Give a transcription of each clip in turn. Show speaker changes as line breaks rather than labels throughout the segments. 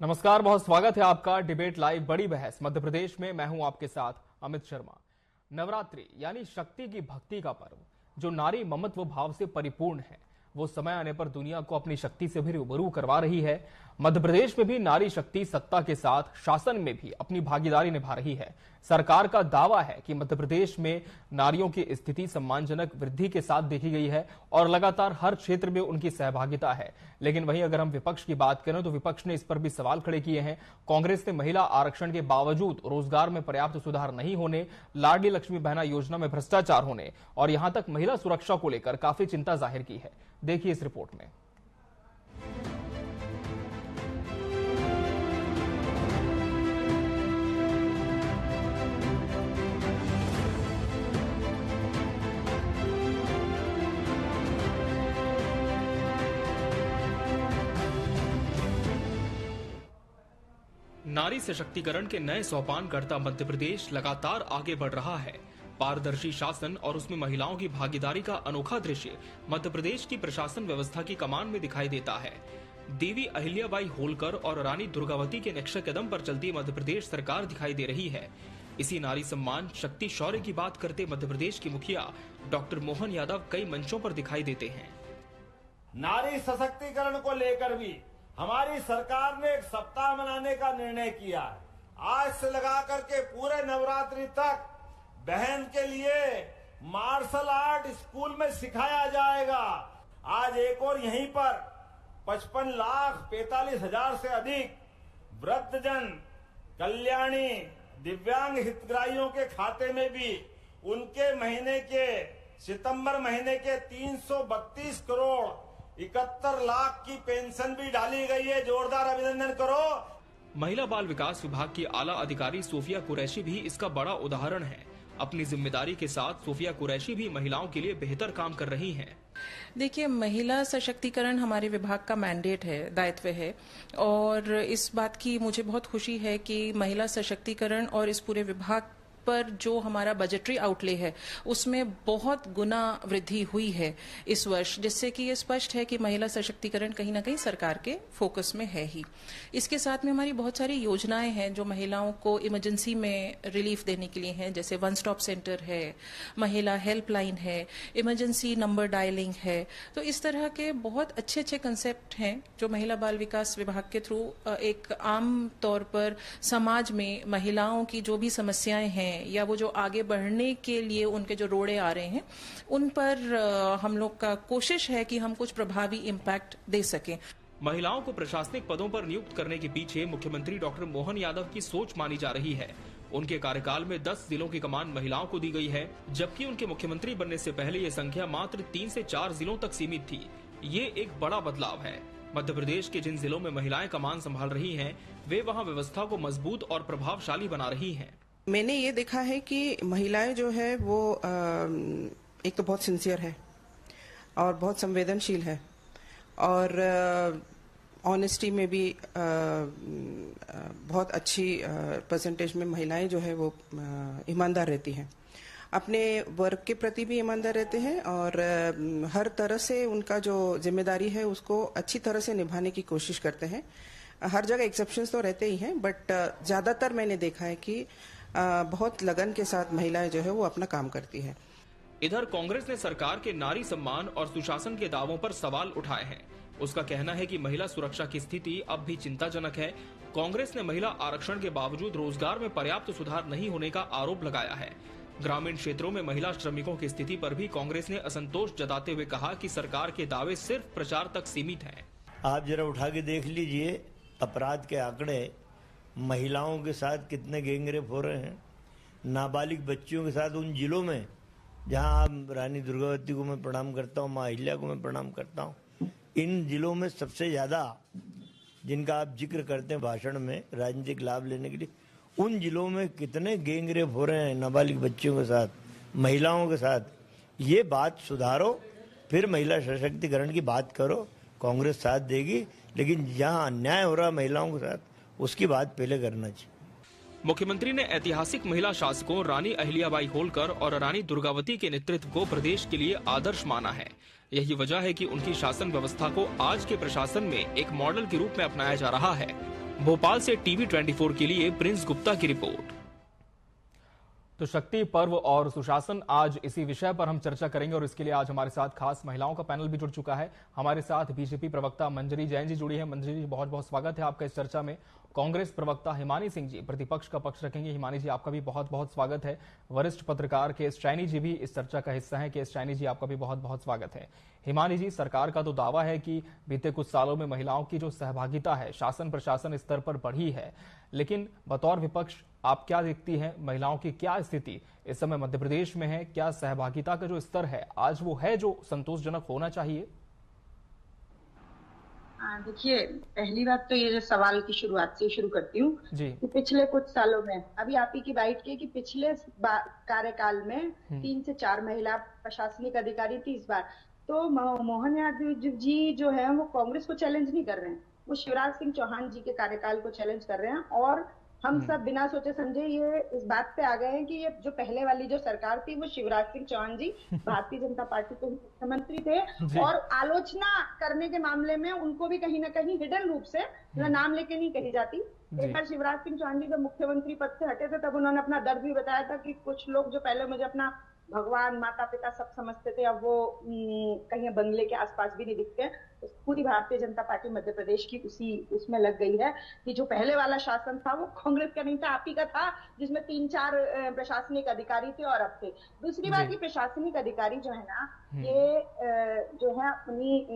नमस्कार, बहुत स्वागत है आपका डिबेट लाइव बड़ी बहस मध्य प्रदेश में। मैं हूं आपके साथ अमित शर्मा। नवरात्रि यानी शक्ति की भक्ति का पर्व, जो नारी ममत्व भाव से परिपूर्ण है, वो समय आने पर दुनिया को अपनी शक्ति से भी रूबरू करवा रही है। मध्य प्रदेश में भी नारी शक्ति सत्ता के साथ शासन में भी अपनी भागीदारी निभा रही है। सरकार का दावा है कि मध्य प्रदेश में नारियों की स्थिति सम्मानजनक वृद्धि के साथ देखी गई है और लगातार हर क्षेत्र में उनकी सहभागिता है। लेकिन वहीं अगर हम विपक्ष की बात करें तो विपक्ष ने इस पर भी सवाल खड़े किए हैं। कांग्रेस ने महिला आरक्षण के बावजूद रोजगार में पर्याप्त सुधार नहीं होने, लाडली लक्ष्मी बहना योजना में भ्रष्टाचार होने और यहां तक महिला सुरक्षा को लेकर काफी चिंता जाहिर की है। देखिए इस रिपोर्ट में। नारी सशक्तिकरण के नए सोपान करता मध्य प्रदेश लगातार आगे बढ़ रहा है। पारदर्शी शासन और उसमें महिलाओं की भागीदारी का अनोखा दृश्य मध्य प्रदेश की प्रशासन व्यवस्था की कमान में दिखाई देता है। देवी अहिल्याबाई होलकर और रानी दुर्गावती के नक्शे कदम पर चलती मध्य प्रदेश सरकार दिखाई दे रही है। इसी नारी सम्मान, शक्ति, शौर्य की बात करते मध्य प्रदेश की मुखिया डॉक्टर मोहन यादव कई मंचों पर दिखाई देते हैं।
नारी सशक्तिकरण को लेकर भी हमारी सरकार ने एक सप्ताह मनाने का निर्णय किया है। आज से लगा करके पूरे नवरात्रि तक बहन के लिए मार्शल आर्ट स्कूल में सिखाया जाएगा। आज एक और यहीं पर 55,45,000 से अधिक वृद्धजन कल्याणी दिव्यांग हितग्राहियों के खाते में भी उनके महीने के सितंबर महीने के 332 करोड़ 71 लाख की पेंशन भी डाली गई है। जोरदार अभिनंदन करो।
महिला बाल विकास विभाग की आला अधिकारी सोफिया कुरैशी भी इसका बड़ा उदाहरण है। अपनी जिम्मेदारी के साथ सोफिया कुरैशी भी महिलाओं के लिए बेहतर काम कर रही हैं।
देखिए, महिला सशक्तिकरण हमारे विभाग का मैंडेट है, दायित्व है और इस बात की मुझे बहुत खुशी है कि महिला सशक्तिकरण और इस पूरे विभाग पर जो हमारा बजटरी आउटले है उसमें बहुत गुना वृद्धि हुई है इस वर्ष, जिससे कि ये स्पष्ट है कि महिला सशक्तिकरण कहीं ना कहीं सरकार के फोकस में है ही। इसके साथ में हमारी बहुत सारी योजनाएं हैं जो महिलाओं को इमरजेंसी में रिलीफ देने के लिए हैं, जैसे वन स्टॉप सेंटर है, महिला हेल्पलाइन है, इमरजेंसी नंबर डायलिंग है। तो इस तरह के बहुत अच्छे अच्छे कंसेप्ट हैं जो महिला बाल विकास विभाग के थ्रू एक आम तौर पर समाज में महिलाओं की जो भी समस्याएं हैं या वो जो आगे बढ़ने के लिए उनके जो रोड़े आ रहे हैं उन पर हम लोग का कोशिश है कि हम कुछ प्रभावी इम्पैक्ट दे सकें।
महिलाओं को प्रशासनिक पदों पर नियुक्त करने के पीछे मुख्यमंत्री डॉक्टर मोहन यादव की सोच मानी जा रही है। उनके कार्यकाल में 10 जिलों की कमान महिलाओं को दी गई है, जबकि उनके मुख्यमंत्री बनने से पहले ये संख्या मात्र 3 से 4 जिलों तक सीमित थी। ये एक बड़ा बदलाव है। मध्य प्रदेश के जिन जिलों में महिलाएं कमान संभाल रही हैं, वे वहां व्यवस्था को मजबूत और प्रभावशाली बना रही हैं।
मैंने ये देखा है कि महिलाएं जो है वो एक तो बहुत सिंसियर है और बहुत संवेदनशील है और ऑनेस्टी में भी बहुत अच्छी परसेंटेज में महिलाएं जो है वो ईमानदार रहती हैं, अपने वर्क के प्रति भी ईमानदार रहते हैं और हर तरह से उनका जो जिम्मेदारी है उसको अच्छी तरह से निभाने की कोशिश करते हैं। हर जगह एक्सेप्शंस तो रहते ही हैं, बट ज्यादातर मैंने देखा है कि बहुत लगन के साथ महिलाएं जो है वो अपना काम करती है।
इधर कांग्रेस ने सरकार के नारी सम्मान और सुशासन के दावों पर सवाल उठाए हैं। उसका कहना है कि महिला सुरक्षा की स्थिति अब भी चिंताजनक है। कांग्रेस ने महिला आरक्षण के बावजूद रोजगार में पर्याप्त सुधार नहीं होने का आरोप लगाया है। ग्रामीण क्षेत्रों में महिला श्रमिकों की स्थिति पर भी कांग्रेस ने असंतोष जताते हुए कहा कि सरकार के दावे सिर्फ प्रचार तक सीमित हैं।
आप जरा उठा के देख लीजिए अपराध के आंकड़े, महिलाओं के साथ कितने गैंगरेप हो रहे हैं, नाबालिग बच्चियों के साथ उन जिलों में जहां आप रानी दुर्गावती को मैं प्रणाम करता हूं, माँ अहिल्या को मैं प्रणाम करता हूं, इन जिलों में सबसे ज्यादा जिनका आप जिक्र करते हैं भाषण में राजनीतिक लाभ लेने के लिए, उन जिलों में कितने गैंगरेप हो रहे हैं नाबालिग बच्चियों के साथ, महिलाओं के साथ। ये बात सुधारो, फिर महिला सशक्तिकरण की बात करो, कांग्रेस साथ देगी। लेकिन जहां अन्याय हो रहा महिलाओं के साथ उसकी बात पहले करना चाहिए।
मुख्यमंत्री ने ऐतिहासिक महिला शासकों रानी अहिल्याबाई होलकर और रानी दुर्गावती के नेतृत्व को प्रदेश के लिए आदर्श माना है। यही वजह है कि उनकी शासन व्यवस्था को आज के प्रशासन में एक मॉडल के रूप में अपनाया जा रहा है।
भोपाल से टीवी 24 के लिए प्रिंस गुप्ता की रिपोर्ट।
तो शक्ति पर्व और सुशासन, आज इसी विषय पर हम चर्चा करेंगे और इसके लिए आज हमारे साथ खास महिलाओं का पैनल भी जुड़ चुका है। हमारे साथ बीजेपी प्रवक्ता मंजरी जैन जी जुड़ी है। मंजरी जी, बहुत बहुत स्वागत है आपका इस चर्चा में। कांग्रेस प्रवक्ता हिमानी सिंह जी प्रतिपक्ष का पक्ष रखेंगे। हिमानी जी, आपका भी बहुत बहुत स्वागत है। वरिष्ठ पत्रकार के.एस. चाइनी जी भी इस चर्चा का हिस्सा है। के.एस. चाइनी जी, आपका भी बहुत बहुत स्वागत है। हिमानी जी, सरकार का तो दावा है कि बीते कुछ सालों में महिलाओं की जो सहभागिता है शासन प्रशासन स्तर पर बढ़ी है, लेकिन बतौर विपक्ष आप क्या देखती हैं, महिलाओं की क्या स्थिति इस समय मध्य प्रदेश में है? क्या सहभागिता का जो स्तर है आज वो है जो संतोषजनक होना चाहिए?
देखिए, पहली बात तो ये जो सवाल की शुरुआत से शुरू करती हूँ कि पिछले कुछ सालों में, अभी आप ही की बाइट की कि पिछले कार्यकाल में 3 से 4 महिला प्रशासनिक अधिकारी थी। इस बार तो मोहन यादव जी जो है वो कांग्रेस को चैलेंज नहीं कर रहे हैं, वो शिवराज सिंह चौहान जी के कार्यकाल को चैलेंज कर रहे हैं। और हम सब बिना सोचे समझे ये इस बात पे आ गए हैं कि ये जो पहले वाली जो सरकार थी वो शिवराज सिंह चौहान जी भारतीय जनता पार्टी के मुख्यमंत्री थे, और आलोचना करने के मामले में उनको भी कहीं ना कहीं हिडन रूप से नाम लेके नहीं कही जाती। एक बार शिवराज सिंह चौहान जी जब मुख्यमंत्री पद से हटे थे तब उन्होंने अपना दर्द भी बताया था कि कुछ लोग जो पहले मुझे अपना भगवान माता पिता सब समझते थे, अब वो कहीं बंगले के आसपास भी नहीं दिखते। तो पूरी भारतीय जनता पार्टी मध्य प्रदेश की उसी उसमें लग गई है कि जो पहले वाला शासन था वो कांग्रेस का नहीं था, आप ही का था, जिसमें 3-4 प्रशासनिक अधिकारी थे और अब थे। दूसरी बात, ये प्रशासनिक अधिकारी जो है ना, ये जो है अपनी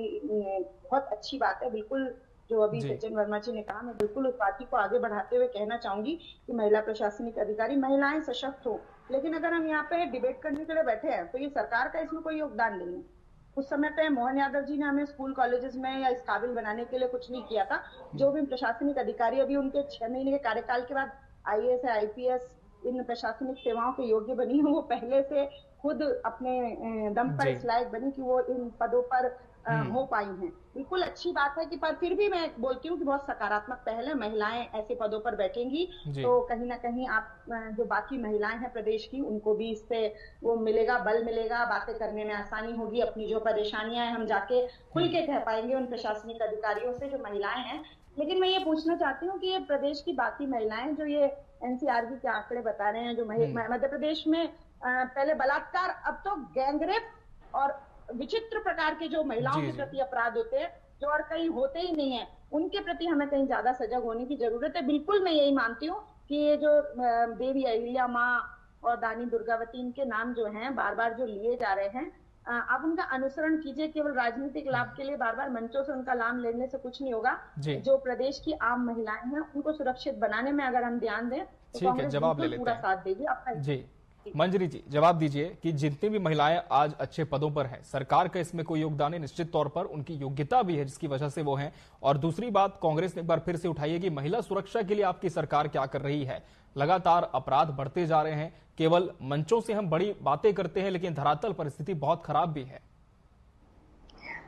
बहुत अच्छी बात है, बिल्कुल जो अभी सचिन वर्मा जी ने कहा, मैं बिल्कुल उस पार्टी को आगे बढ़ाते हुए कहना चाहूंगी कि महिला प्रशासनिक अधिकारी, महिलाएं सशक्त हो। लेकिन अगर हम यहाँ पे डिबेट करने के लिए बैठे हैं तो ये सरकार का इसमें कोई योगदान नहीं है। उस समय पे मोहन यादव जी ने हमें स्कूल कॉलेजेस में या इस काबिल बनाने के लिए कुछ नहीं किया था। जो भी प्रशासनिक अधिकारी अभी उनके 6 महीने के कार्यकाल के बाद IAS या IPS इन प्रशासनिक सेवाओं के योग्य बनी है, वो पहले से खुद अपने दम पर इस लायक बनी कि वो इन पदों पर हो पाई हैं। बिल्कुल अच्छी बात है कि, पर फिर भी मैं बोलती हूँ कि बहुत सकारात्मक पहल है। महिलाएं ऐसे पदों पर बैठेंगी तो कहीं ना कहीं आप जो बाकी महिलाएं हैं प्रदेश की, उनको भी इससे वो मिलेगा, बल मिलेगा, बातें करने में आसानी होगी, अपनी जो परेशानियां हैं हम जाके खुल के कह पाएंगे उन प्रशासनिक अधिकारियों से जो महिलाएं हैं। लेकिन मैं ये पूछना चाहती हूँ कि ये प्रदेश की बाकी महिलाएं जो ये NCRB के आंकड़े बता रहे हैं, जो मध्य प्रदेश में पहले बलात्कार, अब तो गैंगरेप और विचित्र प्रकार के जो महिलाओं के प्रति अपराध होते हैं, जो और कहीं होते ही नहीं है, उनके प्रति हमें कहीं ज्यादा सजग होने की जरूरत है। बिल्कुल मैं यही मानती हूँ कि ये जो देवी अहिल्या माँ और दानी दुर्गावती, इनके नाम जो हैं बार बार जो लिए जा रहे हैं, आप उनका अनुसरण कीजिए। केवल राजनीतिक लाभ के लिए बार बार मंचों से उनका नाम लेने से कुछ नहीं होगा। जो प्रदेश की आम महिलाएं हैं उनको सुरक्षित बनाने में अगर हम ध्यान दें तो कांग्रेस पूरा साथ देगी। अपना
मंजरी जी, जवाब दीजिए कि जितनी भी महिलाएं आज अच्छे पदों पर हैं, सरकार का इसमें कोई योगदान है? निश्चित तौर पर उनकी योग्यता भी है जिसकी वजह से वो हैं। और दूसरी बात, कांग्रेस ने एक बार फिर से उठाई है कि महिला सुरक्षा के लिए आपकी सरकार क्या कर रही है? लगातार अपराध बढ़ते जा रहे हैं, केवल मंचों से हम बड़ी बातें करते हैं लेकिन धरातल परिस्थिति बहुत खराब भी है।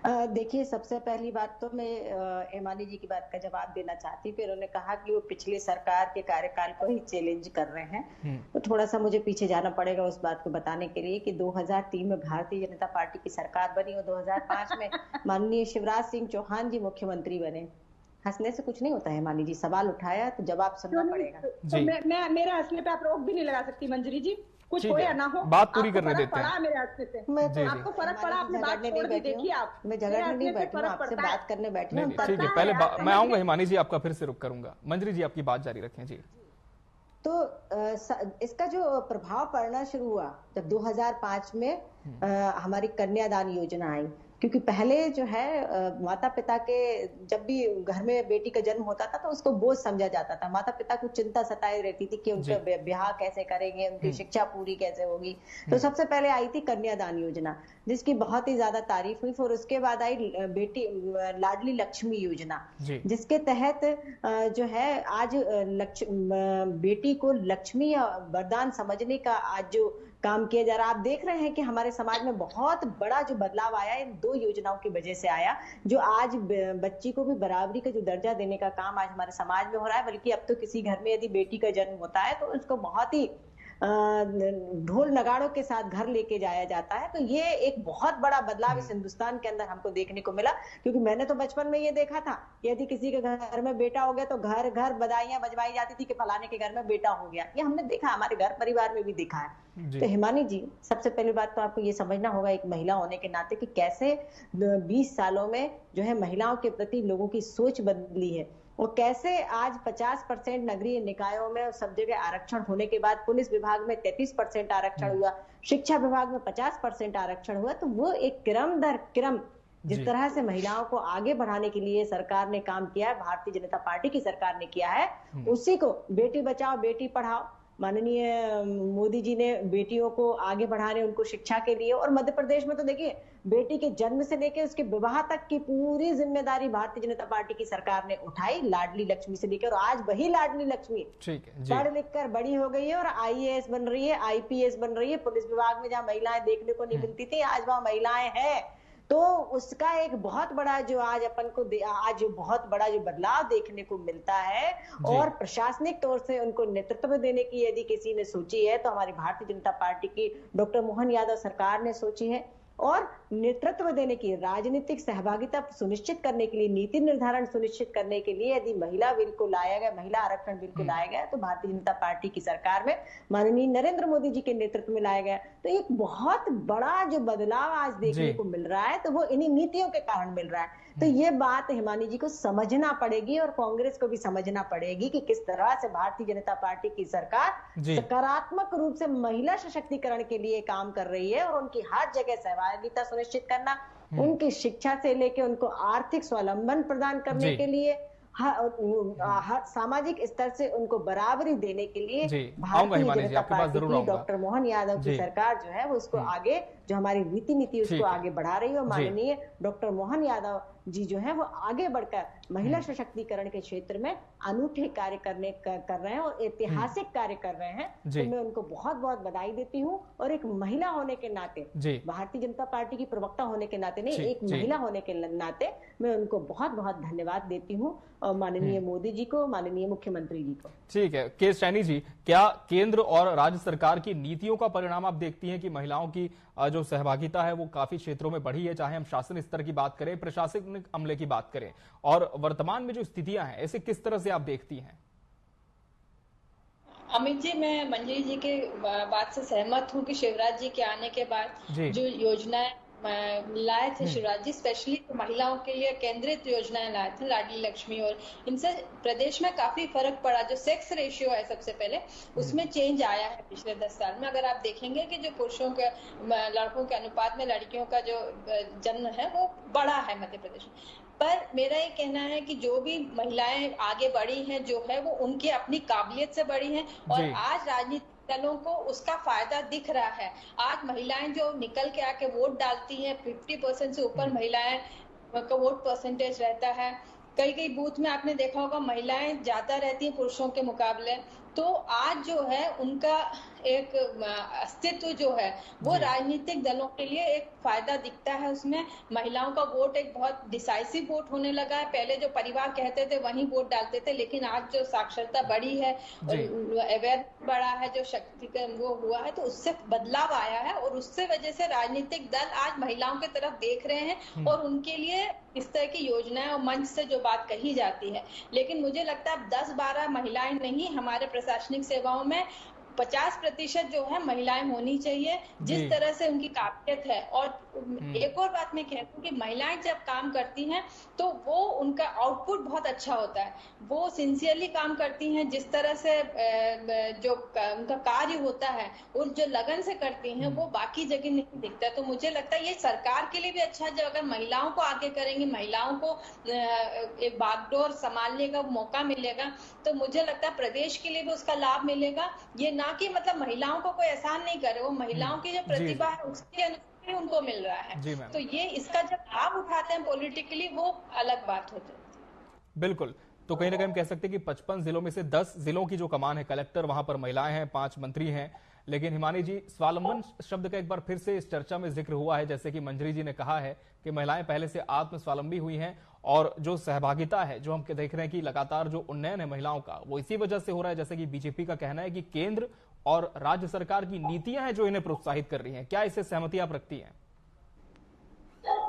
देखिए, सबसे पहली बात तो मैं हिमानी जी की बात का जवाब देना चाहती। फिर उन्होंने कहा कि वो पिछली सरकार के कार्यकाल को ही चैलेंज कर रहे हैं, तो थोड़ा सा मुझे पीछे जाना पड़ेगा उस बात को बताने के लिए कि 2003 में भारतीय जनता पार्टी की सरकार बनी और 2005 में माननीय शिवराज सिंह चौहान जी मुख्यमंत्री बने। हंसने से कुछ नहीं होता है। हिमानी जी सवाल उठाया तो जवाब सुनना पड़ेगा।
तो मेरे हंसने पे आप रोक भी नहीं लगा सकती मंजरी जी, कुछ हो या ना हो,
बात पूरी करने देते हैं।
मेरे हंसने से आपको फर्क पड़ा, आपने बात छोड़ दी। देखिए, आप
मैं झगड़ने नहीं बैठी हूँ, आपसे बात करने बैठी हूँ।
ठीक है, पहले मैं आऊंगा हिमानी जी, आपका फिर से रुक करूंगा। मंजरी जी, आपकी बात जारी रखें जी।
तो इसका जो प्रभाव पड़ना शुरू हुआ जब 2005 में हमारी कन्यादान योजना आई, क्योंकि पहले जो है माता पिता के जब भी घर में बेटी का जन्म होता था तो उसको बोझ समझा जाता था। माता पिता को चिंता सताई रहती थी कि उनका ब्याह कैसे करेंगे, उनकी शिक्षा पूरी कैसे होगी। तो सबसे पहले आई थी कन्यादान योजना, जिसकी बहुत ही ज्यादा तारीफ हुई। फिर उसके बाद आई बेटी लाडली लक्ष्मी योजना, जिसके तहत जो है आज बेटी को लक्ष्मी या वरदान समझने का आज जो काम किया जा रहा है। आप देख रहे हैं कि हमारे समाज में बहुत बड़ा जो बदलाव आया इन 2 योजनाओं की वजह से आया, जो आज बच्ची को भी बराबरी का जो दर्जा देने का काम आज हमारे समाज में हो रहा है। बल्कि अब तो किसी घर में यदि बेटी का जन्म होता है तो उसको बहुत ही ढोल नगाड़ों के साथ घर लेके जाया जाता है। तो ये एक बहुत बड़ा बदलाव इस हिंदुस्तान के अंदर हमको देखने को मिला, क्योंकि मैंने तो बचपन में ये देखा था कि यदि किसी के घर में बेटा हो गया तो घर घर बधाइयां बजवाई जाती थी कि फलाने के घर में बेटा हो गया। ये हमने देखा, हमारे घर परिवार में भी देखा है। तो हिमानी जी, सबसे पहली बात तो आपको ये समझना होगा एक महिला होने के नाते कि कैसे 20 सालों में जो है महिलाओं के प्रति लोगों की सोच बदली है, और कैसे आज 50% नगरीय निकायों में सब जगह आरक्षण होने के बाद पुलिस विभाग में 33% आरक्षण हुआ, शिक्षा विभाग में 50% आरक्षण हुआ। तो वो एक क्रम दर क्रम जिस तरह से महिलाओं को आगे बढ़ाने के लिए सरकार ने काम किया है, भारतीय जनता पार्टी की सरकार ने किया है, उसी को बेटी बचाओ बेटी पढ़ाओ, माननीय मोदी जी ने बेटियों को आगे बढ़ाने, उनको शिक्षा के लिए, और मध्य प्रदेश में तो देखिए बेटी के जन्म से लेकर उसके विवाह तक की पूरी जिम्मेदारी भारतीय जनता पार्टी की सरकार ने उठाई, लाडली लक्ष्मी से लेकर, और आज वही लाडली लक्ष्मी पढ़ लिख कर बड़ी हो गई है और IAS बन रही है, IPS बन रही है। पुलिस विभाग में जहाँ महिलाएं देखने को नहीं मिलती थी, आज वहाँ महिलाएं हैं। तो उसका एक बहुत बड़ा जो आज अपन को आज बहुत बड़ा जो बदलाव देखने को मिलता है, और प्रशासनिक तौर से उनको नेतृत्व देने की यदि किसी ने सोची है तो हमारी भारतीय जनता पार्टी की डॉक्टर मोहन यादव सरकार ने सोची है। और नेतृत्व देने की, राजनीतिक सहभागिता सुनिश्चित करने के लिए, नीति निर्धारण सुनिश्चित करने के लिए यदि महिला बिल को लाया गया, महिला आरक्षण बिल को लाया गया, तो भारतीय जनता पार्टी की सरकार में माननीय नरेंद्र मोदी जी के नेतृत्व में लाया गया। तो एक बहुत बड़ा जो बदलाव आज देखने को मिल रहा है, तो वो इन्हीं नीतियों के कारण मिल रहा है। तो ये बात हिमानी जी को समझना पड़ेगी और कांग्रेस को भी समझना पड़ेगी कि किस तरह से भारतीय जनता पार्टी की सरकार सकारात्मक रूप से महिला सशक्तिकरण के लिए काम कर रही है, और उनकी हर जगह सहभागिता सुनिश्चित करना, उनकी शिक्षा से लेके उनको आर्थिक स्वावलंबन प्रदान करने के लिए, हर सामाजिक स्तर से उनको बराबरी देने के लिए भारतीय जनता पार्टी की डॉक्टर मोहन यादव की सरकार जो है वो उसको आगे, जो हमारी रीति नीति उसको आगे बढ़ा रही है। और माननीय डॉक्टर मोहन यादव जी जो है वो आगे बढ़कर महिला सशक्तिकरण के क्षेत्र में अनूठे कार्य कर रहे हैं और ऐतिहासिक कार्य कर रहे हैं। तो मैं उनको बहुत बहुत बधाई देती हूँ, और एक महिला होने के नाते, भारतीय जनता पार्टी की प्रवक्ता होने के नाते नहीं, एक महिला होने के नाते मैं उनको बहुत बहुत धन्यवाद देती हूँ, और माननीय मोदी जी को, माननीय मुख्यमंत्री जी को।
ठीक है, के सैनी जी, क्या केंद्र और राज्य सरकार की नीतियों का परिणाम आप देखती हैं कि महिलाओं की जो सहभागिता है वो काफी क्षेत्रों में बढ़ी है, चाहे हम शासन स्तर की बात करें, प्रशासनिक अमले की बात करें, और वर्तमान में जो स्थितियां हैं ऐसे किस तरह से आप देखती हैं?
अमित जी, मैं मंजरी जी के बात से सहमत हूं कि शिवराज जी के आने के बाद जो योजनाएं लाए थे शिवराज जी, स्पेशली महिलाओं के लिए केंद्रित योजनाएं लाए थे, लाडली लक्ष्मी, और इनसे प्रदेश में काफी फर्क पड़ा। जो सेक्स रेशियो है सबसे पहले, उसमें चेंज आया है पिछले 10 साल में। अगर आप देखेंगे कि जो पुरुषों के लड़कों के अनुपात में लड़कियों का जो जन्म है वो बढ़ा है मध्य प्रदेश में। पर मेरा ये कहना है कि जो भी महिलाएं आगे बढ़ी हैं जो है वो उनकी अपनी काबिलियत से बढ़ी हैं, और आज राजनीति दलों को उसका फायदा दिख रहा है। आज महिलाएं जो निकल के आके वोट डालती हैं, 50% से ऊपर महिलाएं का वोट परसेंटेज रहता है। कई बूथ में आपने देखा होगा महिलाएं ज्यादा रहती हैं पुरुषों के मुकाबले। तो आज जो है उनका एक अस्तित्व जो है वो राजनीतिक दलों के लिए एक फायदा दिखता है। उसमें महिलाओं का वोट एक बहुत डिसाइसिव वोट होने लगा है। पहले जो परिवार कहते थे वहीं वोट डालते थे, लेकिन आज जो साक्षरता बढ़ी है, अवेयर बढ़ा है, जो शक्ति वो हुआ है, तो उससे बदलाव आया है, और उससे वजह से राजनीतिक दल आज महिलाओं की तरफ देख रहे हैं और उनके लिए इस तरह की योजनाएं और मंच से जो बात कही जाती है। लेकिन मुझे लगता है 10-12 महिलाएं नहीं, हमारे प्रशासनिक सेवाओं में 50% जो है महिलाएं होनी चाहिए, जिस तरह से उनकी काबिलियत है। और एक और बात मैं कहती हूँ कि महिलाएं जब काम करती हैं तो वो उनका आउटपुट बहुत अच्छा होता है, वो सिंसियरली काम करती हैं, जिस तरह से जो उनका कार्य होता है और जो लगन से करती हैं वो बाकी जगह नहीं दिखता। तो मुझे लगता है ये सरकार के लिए भी अच्छा है, जब अगर महिलाओं को आगे करेंगे, महिलाओं को एक बागडोर संभालने का मौका मिलेगा, तो मुझे लगता है प्रदेश के लिए भी उसका लाभ मिलेगा। ये ना कि मतलब महिलाओं को कोई एहसान नहीं करे, वो महिलाओं की जो प्रतिभा है उसके अनुसार उनको मिल रहा है। तो ये इसका जब लाभ उठाते हैं पॉलिटिकली, वो अलग बात होती है।
बिल्कुल, तो कहीं ना कहीं हम कह सकते हैं कि 55 जिलों में से 10 जिलों की जो कमान है कलेक्टर, वहां पर महिलाएं हैं, 5 मंत्री हैं। लेकिन हिमानी जी, स्वावलंबन शब्द का एक बार फिर से इस चर्चा में जिक्र हुआ है, जैसे कि मंजरी जी ने कहा है कि महिलाएं पहले से आत्मस्वावलंबी हुई हैं, और जो सहभागिता है, जो हम देख रहे हैं कि लगातार जो उन्नयन है महिलाओं का, वो इसी वजह से हो रहा है, जैसे कि बीजेपी का कहना है कि केंद्र और राज्य सरकार की नीतियां हैं जो इन्हें प्रोत्साहित कर रही हैं। क्या इससे सहमति आप रखती हैं?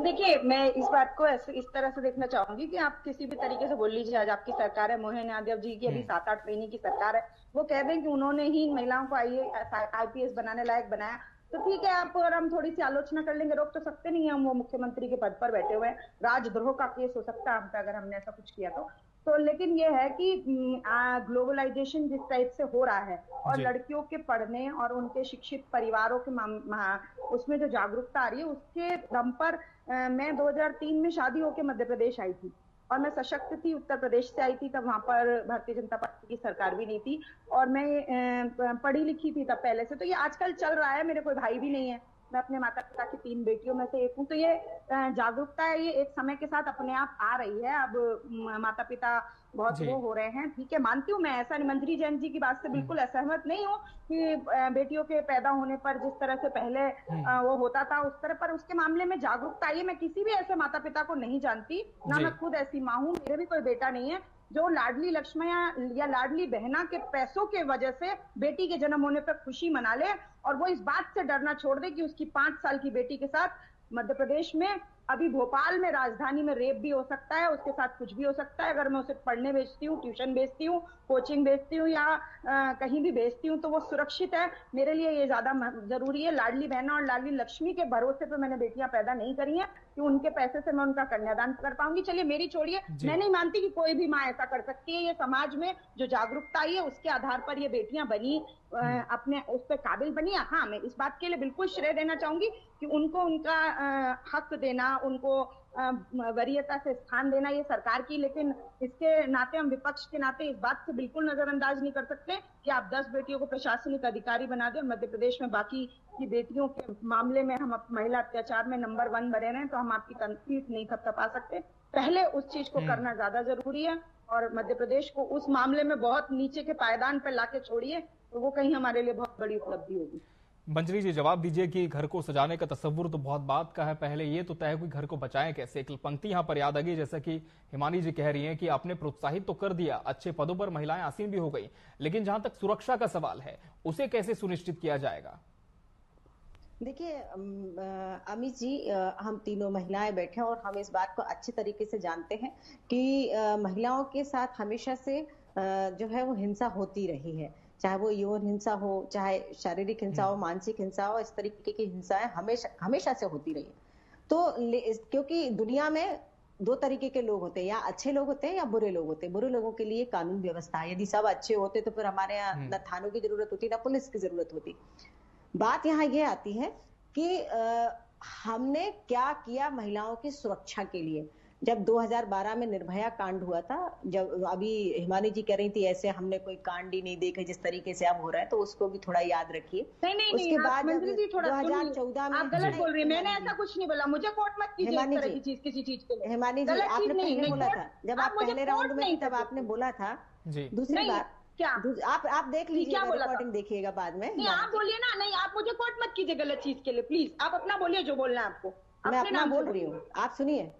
देखिए, मैं इस बात को इस तरह से देखना चाहूंगी कि आप किसी भी तरीके से बोल लीजिए, आज आपकी सरकार है, मोहन यादव जी की अभी 7-8 महीने की सरकार है, वो कह दें कि उन्होंने ही महिलाओं को IPS बनाने लायक बनाया, तो ठीक है, आप और हम थोड़ी सी आलोचना कर लेंगे, रोक तो सकते नहीं है, वो मुख्यमंत्री के पद पर बैठे हुए हैं, राजद्रोह का केस हो सकता है हम पे अगर हमने ऐसा कुछ किया तो लेकिन ये है कि ग्लोबलाइजेशन जिस टाइप से हो रहा है और लड़कियों के पढ़ने और उनके शिक्षित परिवारों के उसमें जो जागरूकता आ रही है, उसके दम पर मैं 2003 में शादी होकर मध्य प्रदेश आई थी और मैं सशक्त थी, उत्तर प्रदेश से आई थी, तब वहां पर भारतीय जनता पार्टी की सरकार भी नहीं थी और मैं पढ़ी लिखी थी तब पहले से। तो ये आजकल चल रहा है, मेरे कोई भाई भी नहीं है, मैं अपने माता पिता की 3 बेटियों में से एक हूँ, तो ये जागरूकता है, ये एक समय के साथ अपने आप आ रही है। अब माता पिता बहुत वो हो रहे हैं, ठीक है, मानती हूँ मैं, ऐसा नहीं, मंजरी जैन जी की बात से बिल्कुल असहमत नहीं हूँ कि बेटियों के पैदा होने पर जिस तरह से पहले वो होता था उस तरह, पर उसके मामले में जागरूकता आई है। मैं किसी भी ऐसे माता पिता को नहीं जानती, ना मैं खुद ऐसी माँ हूँ, मेरे भी कोई बेटा नहीं है, जो लाडली लक्ष्मी या लाडली बहना के पैसों के वजह से बेटी के जन्म होने पर खुशी मना ले और वो इस बात से डरना छोड़ दे कि उसकी 5 साल की बेटी के साथ मध्य प्रदेश में, अभी भोपाल में, राजधानी में रेप भी हो सकता है, उसके साथ कुछ भी हो सकता है। अगर मैं उसे पढ़ने भेजती हूँ, ट्यूशन भेजती हूँ, कोचिंग भेजती हूँ या कहीं भी भेजती हूँ तो वो सुरक्षित है। मेरे लिए ये ज्यादा जरूरी है। लाडली बहना और लाडली लक्ष्मी के भरोसे पे मैंने बेटियां पैदा नहीं करी हैं कि उनके पैसे से मैं उनका कन्यादान कर पाऊंगी। चलिए मेरी छोड़िए, मैं नहीं मानती कि कोई भी माँ ऐसा कर सकती है। ये समाज में जो जागरूकता आई है उसके आधार पर ये बेटियां बनी, अपने उस पर काबिल बनी। हाँ, मैं इस बात के लिए बिल्कुल श्रेय देना चाहूंगी कि उनको उनका हक देना, उनको वरीयता से स्थान देना ये सरकार की, लेकिन इसके नाते हम विपक्ष के नाते इस बात से बिल्कुल नजरअंदाज नहीं कर सकते कि आप 10 बेटियों को प्रशासनिक अधिकारी बना दें और मध्य प्रदेश में बाकी की बेटियों के मामले में हम महिला अत्याचार में नंबर 1 बने रहे, तो हम आपकी कंप्लीट नहीं थपथपा सकते। पहले उस चीज को करना ज्यादा जरूरी है और मध्य प्रदेश को उस मामले में बहुत नीचे के पायदान पर लाके छोड़िए, तो वो कहीं हमारे लिए बहुत बड़ी उपलब्धि होगी।
मंजरी जी, जवाब दीजिए कि घर को सजाने का तस्वुर तो बहुत बात का है, पहले ये तो तय कि घर को बचाएं कैसे। एक पंक्ति यहाँ पर याद आ गई, जैसा कि हिमानी जी कह रही हैं कि आपने प्रोत्साहित तो कर दिया, अच्छे पदों पर महिलाएं आसीन भी हो गई, लेकिन जहां तक सुरक्षा का सवाल है उसे कैसे सुनिश्चित किया जाएगा?
देखिए अमित जी, हम तीनों महिलाएं बैठे हैं और हम इस बात को अच्छे तरीके से जानते हैं कि महिलाओं के साथ हमेशा से जो है वो हिंसा होती रही है, चाहे वो यौन हिंसा हो, चाहे शारीरिक हिंसा हो, मानसिक हिंसा हो, इस तरीके की हिंसाएं हमेशा से होती रही है। तो क्योंकि दुनिया में 2 तरीके के लोग होते हैं, या अच्छे लोग होते हैं या बुरे लोग होते हैं। बुरे लोगों के लिए कानून व्यवस्था है, यदि सब अच्छे होते तो फिर हमारे यहाँ न थानों की जरूरत होती न पुलिस की जरूरत होती। बात यहाँ ये आती है कि हमने क्या किया महिलाओं की सुरक्षा के लिए। जब 2012 में निर्भया कांड हुआ था, जब अभी हिमानी जी कह रही थी ऐसे हमने कोई कांड ही नहीं देखे जिस तरीके से अब हो रहा है, तो उसको भी थोड़ा याद रखिए।
नहीं,
उसके बाद
2014 में आप गलत बोल रही हैं, मैंने ऐसा कुछ नहीं बोला, मुझे कोर्ट मत कीजिए इस तरह की चीज किसी चीज के लिए।
हिमानी जी, आपने पहले बोला था, जब आप पहले राउंड में थी तब आपने बोला था। दूसरी बात क्या, आप देख लीजिए, रिकॉर्डिंग देखिएगा बाद में।
नहीं, आप बोलिए ना, नहीं आप मुझे कोर्ट मत कीजिए गलत चीज के लिए, प्लीज। आप अपना बोलिए जो बोलना है आपको।
मैं अपना बोल रही हूँ, आप सुनिए।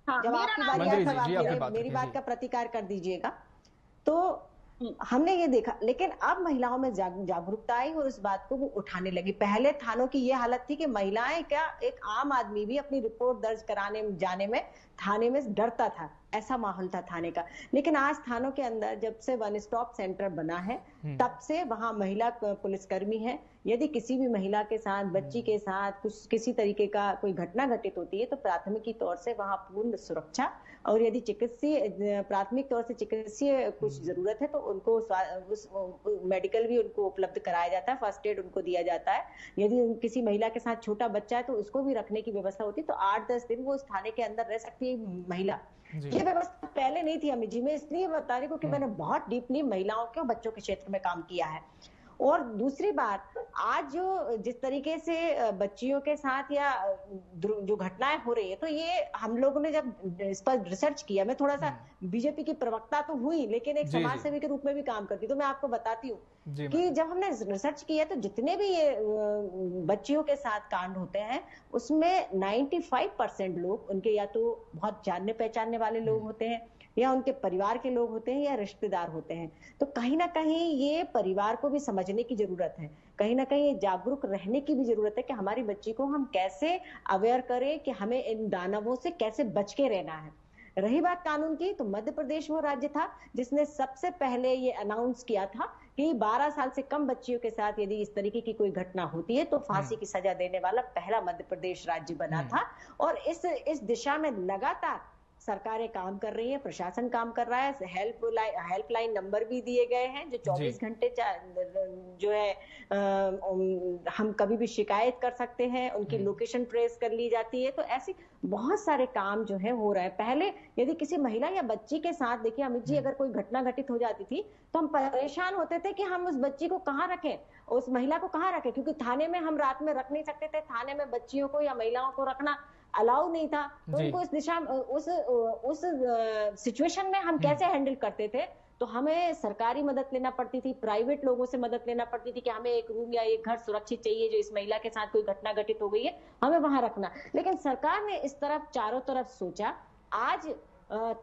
जब आपकी बारी आए तब आप मेरी बात का प्रतिकार कर दीजिएगा। तो हमने ये देखा, लेकिन अब महिलाओं में जागरूकता आई और इस बात को वो उठाने लगी। पहले थानों की ये हालत थी कि महिलाएं क्या, एक आम आदमी भी अपनी रिपोर्ट दर्ज कराने जाने में थाने में डरता था, ऐसा माहौल था थाने का। लेकिन आज थानों के अंदर जब से 1 स्टॉप सेंटर बना है तब से वहां महिला पुलिसकर्मी है। यदि किसी भी महिला के साथ, बच्ची के साथ कुछ किसी तरीके का कोई घटना घटित होती है तो प्राथमिकी तौर से वहां पूर्ण सुरक्षा, और यदि प्राथमिक तौर से चिकित्सीय कुछ जरूरत है तो उनको मेडिकल भी उनको उपलब्ध कराया जाता है, फर्स्ट एड उनको दिया जाता है। यदि किसी महिला के साथ छोटा बच्चा है तो उसको भी रखने की व्यवस्था होती है। तो 8-10 दिन वो उस थाने के अंदर रह सकती है महिला। ये व्यवस्था पहले नहीं थी अमित जी। मैं इसलिए बता रही हूँ कि मैंने बहुत डीपली महिलाओं के और बच्चों के क्षेत्र में काम किया है। और दूसरी बात, आज जो जिस तरीके से बच्चियों के साथ या जो घटनाएं हो रही है, तो ये हम लोगों ने जब इस पर रिसर्च किया, मैं थोड़ा सा बीजेपी की प्रवक्ता तो हुई लेकिन एक समाज सेवी के रूप में भी काम करती, तो मैं आपको बताती हूँ कि जब हमने रिसर्च किया तो जितने भी ये बच्चियों के साथ कांड होते हैं उसमें 95% लोग उनके या तो बहुत जानने पहचानने वाले लोग होते हैं, या उनके परिवार के लोग होते हैं या रिश्तेदार होते हैं। तो कहीं ना कहीं ये परिवार को भी समझने की जरूरत है, कहीं ना कहीं जागरूक रहने की भी जरूरत है कि हमारी बच्ची को हम कैसे अवेयर करें कि हमें इन दानवों से कैसे बच के रहना है। रही बात कानून की, तो मध्य प्रदेश वो राज्य था जिसने सबसे पहले ये अनाउंस किया था कि 12 साल से कम बच्चियों के साथ यदि इस तरीके की कोई घटना होती है तो फांसी की सजा देने वाला पहला मध्य प्रदेश राज्य बना था। और इस दिशा में लगातार सरकारें काम कर रही हैं, प्रशासन काम कर रहा है। हेल्पलाइन नंबर भी दिए गए हैं जो 24 घंटे जो है हम कभी भी शिकायत कर सकते हैं, उनकी लोकेशन ट्रेस कर ली जाती है। तो ऐसी बहुत सारे काम जो है हो रहा है। पहले यदि किसी महिला या बच्ची के साथ, देखिए अमित जी, अगर कोई घटना घटित हो जाती थी तो हम परेशान होते थे कि हम उस बच्ची को कहाँ रखें, उस महिला को कहाँ रखें, क्योंकि थाने में हम रात में रख नहीं सकते थे। थाने में बच्चियों को या महिलाओं को रखना अलाउ नहीं था। तो उनको इस दिशा उस सिचुएशन में हम कैसे हैंडल करते थे, तो हमें सरकारी मदद लेना पड़ती थी, प्राइवेट लोगों से मदद लेना पड़ती थी कि हमें एक रूम या एक घर सुरक्षित चाहिए जो इस महिला के साथ कोई घटना घटित हो गई है, हमें वहां रखना। लेकिन सरकार ने इस तरफ चारों तरफ सोचा। आज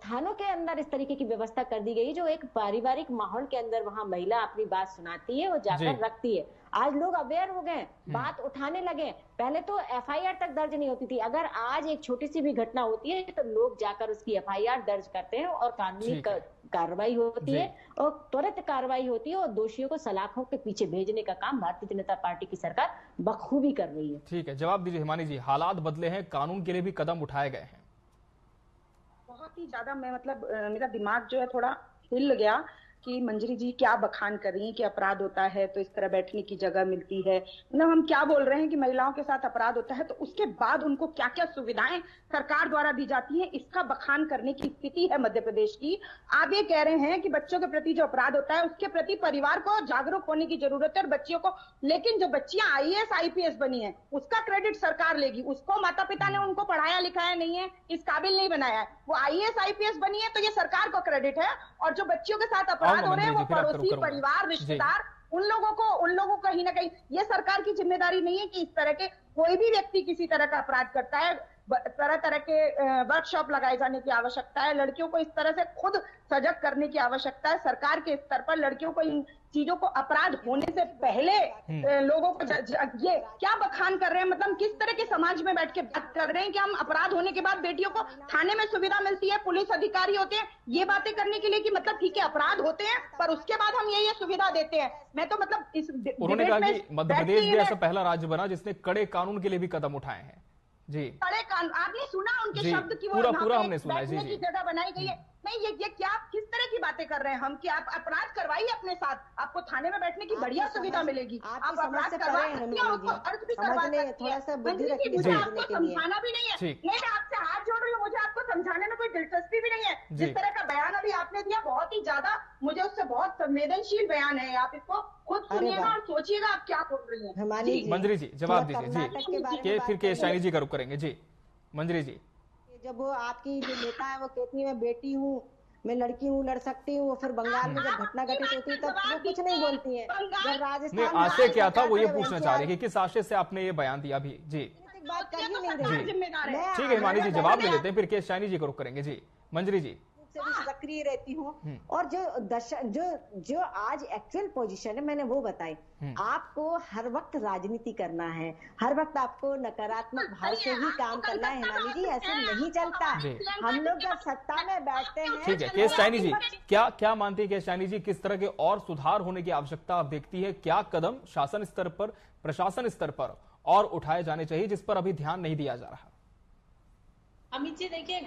थानों के अंदर इस तरीके की व्यवस्था कर दी गई जो एक पारिवारिक माहौल के अंदर वहां महिला अपनी बात सुनाती है और जाकर रखती है। आज लोग अवेयर हो गए, बात उठाने लगे। पहले तो एफआईआर तक दर्ज नहीं होती थी। अगर आज एक छोटी सी भी घटना होती है तो लोग जाकर उसकी एफआईआर दर्ज करते हैं और कानूनी कार्रवाई होती है और त्वरित कार्रवाई होती है और दोषियों को सलाखों के पीछे भेजने का काम भारतीय जनता पार्टी की सरकार बखूबी कर रही है।
ठीक है, जवाब दीजिए हिमानी जी। हालात बदले हैं, कानून के लिए भी कदम उठाए गए हैं।
बहुत ही ज्यादा मेरा दिमाग जो है थोड़ा हिल गया कि मंजरी जी क्या बखान कर रही हैं कि अपराध होता है तो इस तरह बैठने की जगह मिलती है। मतलब हम क्या बोल रहे हैं कि महिलाओं के साथ अपराध होता है तो उसके बाद उनको क्या क्या सुविधाएं सरकार द्वारा दी जाती है, इसका बखान करने की स्थिति है मध्य प्रदेश की। आप ये कह रहे हैं कि बच्चों के प्रति जो अपराध होता है उसके प्रति परिवार को जागरूक होने की जरूरत है और बच्चियों को, लेकिन जो बच्चियां आईएएस आईपीएस बनी है उसका क्रेडिट सरकार लेगी। उसको माता पिता ने उनको पढ़ाया लिखाया नहीं है, इस काबिल नहीं बनाया है, वो आईएएस आईपीएस बनी है तो ये सरकार को क्रेडिट है। और जो बच्चियों के साथ अपराध हो रहे हैं वो पड़ोसी, परिवार, रिश्तेदार, उन लोगों को कहीं ना कहीं ये सरकार की जिम्मेदारी नहीं है कि इस तरह के कोई भी व्यक्ति किसी तरह का अपराध करता है तरह तरह के वर्कशॉप लगाए जाने की आवश्यकता है। लड़कियों को इस तरह से खुद सजग करने की आवश्यकता है। सरकार के स्तर पर लड़कियों को इन चीजों को अपराध होने से पहले लोगों को ये क्या बखान कर रहे हैं, मतलब किस तरह के समाज में बैठ के बात कर रहे हैं कि हम अपराध होने के बाद बेटियों को थाने में सुविधा मिलती है, पुलिस अधिकारी होते हैं, ये बातें करने के लिए कि मतलब ठीक है अपराध होते हैं पर उसके बाद हम ये सुविधा देते हैं। मैं तो मतलब इस
उन्होंने कहा कि मध्य प्रदेश भी ऐसा पहला राज्य बना जिसने कड़े कानून के लिए भी कदम उठाए हैं। जी,
कड़े कानून आपने सुना उनके शब्द की वो
पूरा हमने सुना
बैठने की जगह बनाई गई है। नहीं, ये क्या किस तरह की बातें कर रहे हैं हम कि आप अपराध करवाइए अपने साथ, आपको थाने में बैठने की बढ़िया सुविधा मिलेगी, आप अपराध करवाइए और उसको अर्ज भी करवा सकती है। मुझे आपको समझाना भी नहीं है, मैं आपसे हाथ जोड़ रही हूँ, मुझे आपको समझाने में कोई दिलचस्पी भी नहीं है। जिस तरह का बयान अभी आपने दिया बहुत ही ज्यादा, मुझे उससे बहुत संवेदनशील बयान है। आप इसको खुद सुनिएगा और सोचिएगा आप क्या बोल रही हैं।
मंजरी जी जवाब दीजिए जी, फिर के शाइनी जी का रुख करेंगे। जी मंजरी जी,
जब वो आपकी जो नेता है वो कहती है मैं बेटी हूँ, मैं लड़की हूँ, लड़ सकती हूँ, फिर बंगाल में जब घटना घटित होती है तब वो कुछ नहीं बोलती है। जब राजस्थान
आशय क्या था वो ये पूछना चाह रही है कि किस आशय से आपने ये बयान दिया अभी। जी
बात कर ही नहीं रही।
ठीक है हिमानी जी, जवाब दे देते हैं, फिर के शाइनी जी का रुख करेंगे। जी मंजरी जी,
से भी सक्रिय रहती हूँ और जो आज एक्चुअल पोजीशन है मैंने वो बताई। आपको हर वक्त राजनीति करना है, हर वक्त आपको नकारात्मक भाव से ही काम करना है। हिमानी जी ऐसे नहीं चलता। हम लोग जब सत्ता में बैठते हैं।
ठीक है केश शाइनी जी, क्या मानती है केश शाइनी जी, किस तरह के और सुधार होने की आवश्यकता आप देखती है? क्या कदम शासन स्तर पर, प्रशासन स्तर पर और उठाए जाने चाहिए जिस पर अभी ध्यान नहीं दिया जा रहा?
अमित जी देखिए,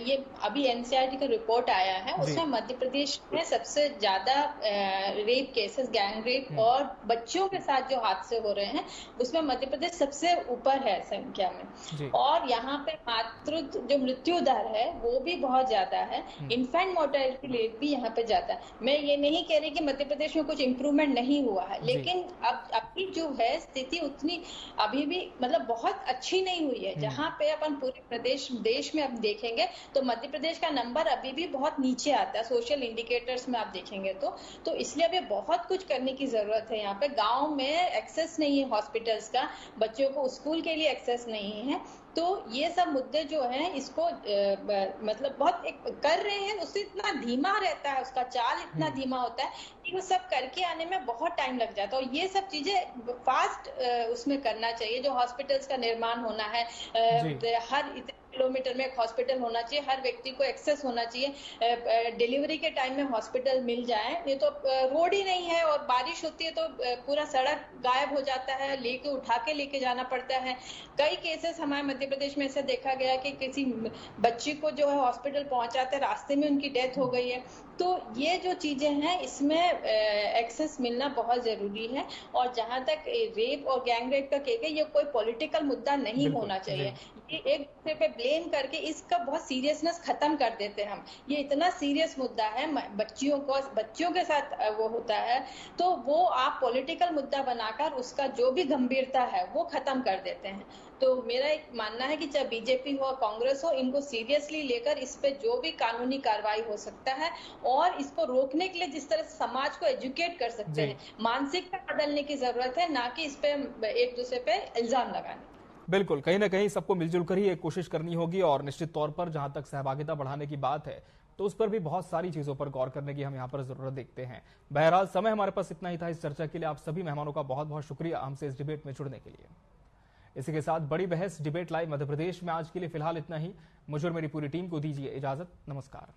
ये अभी एनसीईआरटी का रिपोर्ट आया है, उसमें मध्य प्रदेश में सबसे ज्यादा रेप केसेस, गैंग रेप और बच्चों के साथ जो हादसे हो रहे हैं उसमें मध्य प्रदेश सबसे ऊपर है संख्या में। और यहाँ पे मातृत्व जो मृत्यु दर है वो भी बहुत ज्यादा है, इन्फेंट मोर्टेलिटी रेट भी यहाँ पे ज्यादा है। मैं ये नहीं कह रही कि मध्य प्रदेश में कुछ इम्प्रूवमेंट नहीं हुआ है, लेकिन अब अभी जो है स्थिति उतनी अभी भी मतलब बहुत अच्छी नहीं हुई है। जहाँ पे अपन पूरे प्रदेश देश में अब देखेंगे तो मध्य प्रदेश का नंबर अभी भी बहुत नीचे आता है सोशल इंडिकेटर्स में आप देखेंगे तो इसलिए अभी बहुत कुछ करने की जरूरत है। यहाँ पे गांव में एक्सेस नहीं है हॉस्पिटल्स का, बच्चों को स्कूल के लिए एक्सेस नहीं है, तो ये सब मुद्दे जो हैं इसको मतलब बहुत कर रहे हैं, उससे इतना धीमा रहता है, उसका चाल इतना धीमा होता है कि वो सब करके आने में बहुत टाइम लग जाता है। और ये सब चीजें फास्ट उसमें करना चाहिए। जो हॉस्पिटल्स का निर्माण होना है, हर किलोमीटर में एक हॉस्पिटल होना चाहिए, हर व्यक्ति को एक्सेस होना चाहिए, डिलीवरी के टाइम में हॉस्पिटल मिल जाए। ये तो रोड ही नहीं है और बारिश होती है तो पूरा सड़क गायब हो जाता है, उठा के लेके जाना पड़ता है। कई केसेस हमारे मध्य प्रदेश में ऐसे देखा गया कि किसी बच्ची को जो है हॉस्पिटल पहुंचाते रास्ते में उनकी डेथ हो गई है। तो ये जो चीजें हैं इसमें एक्सेस मिलना बहुत जरूरी है। और जहां तक रेप और गैंग रेप का केस है, ये कोई पॉलिटिकल मुद्दा नहीं होना चाहिए। ये एक दूसरे पे ब्लेम करके इसका बहुत सीरियसनेस खत्म कर देते हैं हम। ये इतना सीरियस मुद्दा है, बच्चियों के साथ वो होता है, तो वो आप पॉलिटिकल मुद्दा बनाकर उसका जो भी गंभीरता है वो खत्म कर देते हैं। तो मेरा एक मानना है कि चाहे बीजेपी हो कांग्रेस हो, इनको सीरियसली लेकर इस पे जो भी कानूनी कार्रवाई हो सकता है और इसको रोकने के लिए जिस तरह से समाज को एजुकेट कर सकते हैं, मानसिकता बदलने की जरूरत है, ना कि इस पे एक दूसरे पे इल्जाम लगाने।
बिल्कुल, कहीं ना कहीं सबको मिलजुल कर ही एक कोशिश करनी होगी। और निश्चित तौर पर जहां तक सहभागिता बढ़ाने की बात है तो उस पर भी बहुत सारी चीजों पर गौर करने की हम यहाँ पर जरूरत देखते हैं। बहरहाल समय हमारे पास इतना ही था इस चर्चा के लिए। आप सभी मेहमानों का बहुत बहुत शुक्रिया हमसे इस डिबेट में जुड़ने के लिए। इसी के साथ बड़ी बहस डिबेट लाइव मध्य प्रदेश में आज के लिए फिलहाल इतना ही। मुझे और मेरी पूरी टीम को दीजिए इजाजत। नमस्कार।